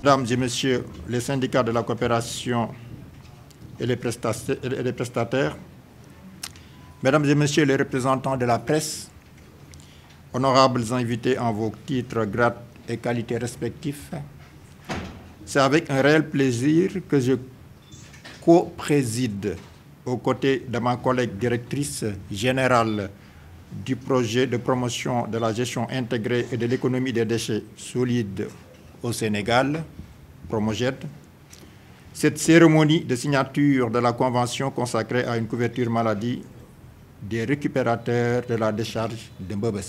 Mesdames et Messieurs les syndicats de la coopération et les prestataires, Mesdames et Messieurs les représentants de la presse, honorables invités en vos titres, grades et qualités respectifs, c'est avec un réel plaisir que je co-préside aux côtés de ma collègue directrice générale du projet de promotion de la gestion intégrée et de l'économie des déchets solides au Sénégal, Promoged, cette cérémonie de signature de la convention consacrée à une couverture maladie des récupérateurs de la décharge de Mbebes.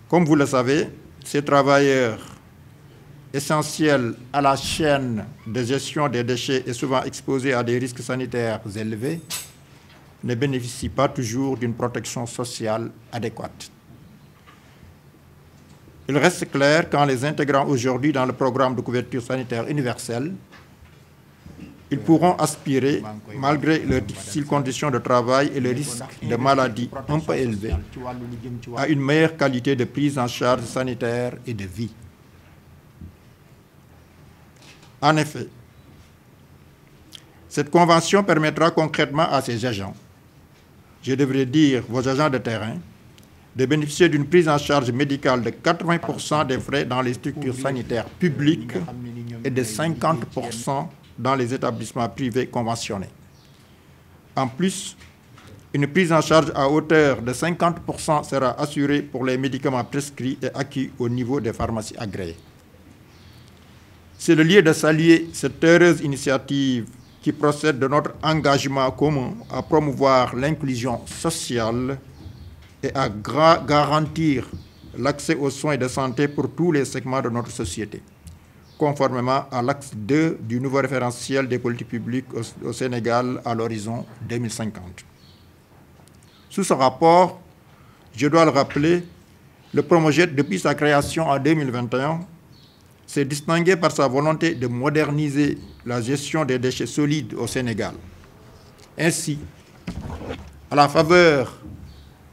Comme vous le savez, ces travailleurs essentiels à la chaîne de gestion des déchets et souvent exposés à des risques sanitaires élevés ne bénéficient pas toujours d'une protection sociale adéquate. Il reste clair qu'en les intégrant aujourd'hui dans le programme de couverture sanitaire universelle, ils pourront aspirer, malgré leurs difficiles conditions de travail et le risque de maladie un peu élevé, à une meilleure qualité de prise en charge sanitaire et de vie. En effet, cette convention permettra concrètement à ces agents, je devrais dire vos agents de terrain, de bénéficier d'une prise en charge médicale de 80% des frais dans les structures sanitaires publiques et de 50% dans les établissements privés conventionnés. En plus, une prise en charge à hauteur de 50% sera assurée pour les médicaments prescrits et acquis au niveau des pharmacies agréées. C'est le lieu de saluer cette heureuse initiative qui procède de notre engagement commun à promouvoir l'inclusion sociale et à garantir l'accès aux soins de santé pour tous les segments de notre société, conformément à l'axe 2 du nouveau référentiel des politiques publiques au Sénégal à l'horizon 2050. Sous ce rapport, je dois le rappeler, le Promoged, depuis sa création en 2021, s'est distingué par sa volonté de moderniser la gestion des déchets solides au Sénégal. Ainsi, à la faveur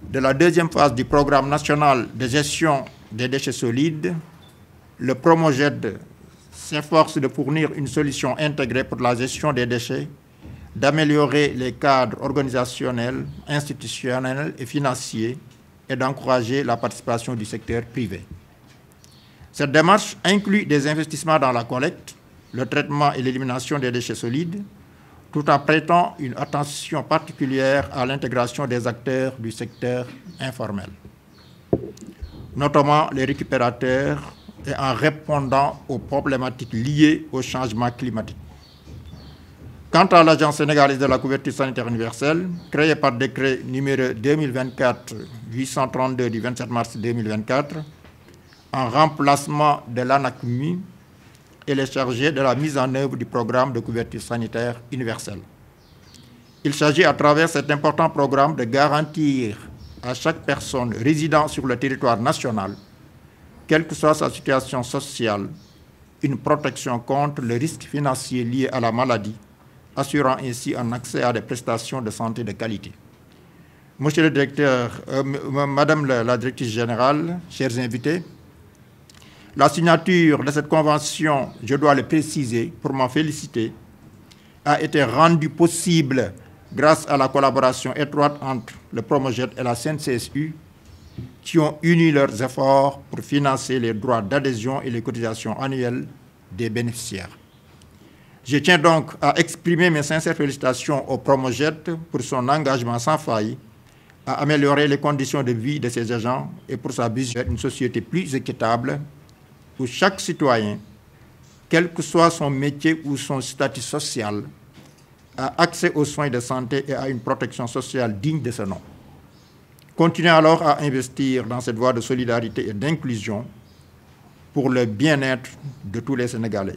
de la deuxième phase du programme national de gestion des déchets solides, le Promoged s'efforce de fournir une solution intégrée pour la gestion des déchets, d'améliorer les cadres organisationnels, institutionnels et financiers et d'encourager la participation du secteur privé. Cette démarche inclut des investissements dans la collecte, le traitement et l'élimination des déchets solides, tout en prêtant une attention particulière à l'intégration des acteurs du secteur informel, notamment les récupérateurs, et en répondant aux problématiques liées au changement climatique. Quant à l'Agence sénégalaise de la couverture sanitaire universelle, créée par décret numéro 2024-832 du 27 mars 2024, en remplacement de l'ANACMI, elle est chargée de la mise en œuvre du programme de couverture sanitaire universelle. Il s'agit à travers cet important programme de garantir à chaque personne résidant sur le territoire national, quelle que soit sa situation sociale, une protection contre le risque financier lié à la maladie, assurant ainsi un accès à des prestations de santé de qualité. Monsieur le directeur, Madame la directrice générale, chers invités, la signature de cette convention, je dois le préciser pour m'en féliciter, a été rendue possible grâce à la collaboration étroite entre le Promoged et la CNCSU, qui ont uni leurs efforts pour financer les droits d'adhésion et les cotisations annuelles des bénéficiaires. Je tiens donc à exprimer mes sincères félicitations au Promoged pour son engagement sans faille à améliorer les conditions de vie de ses agents et pour sa vision d'une société plus équitable où chaque citoyen, quel que soit son métier ou son statut social, a accès aux soins de santé et à une protection sociale digne de ce nom. Continuez alors à investir dans cette voie de solidarité et d'inclusion pour le bien-être de tous les Sénégalais.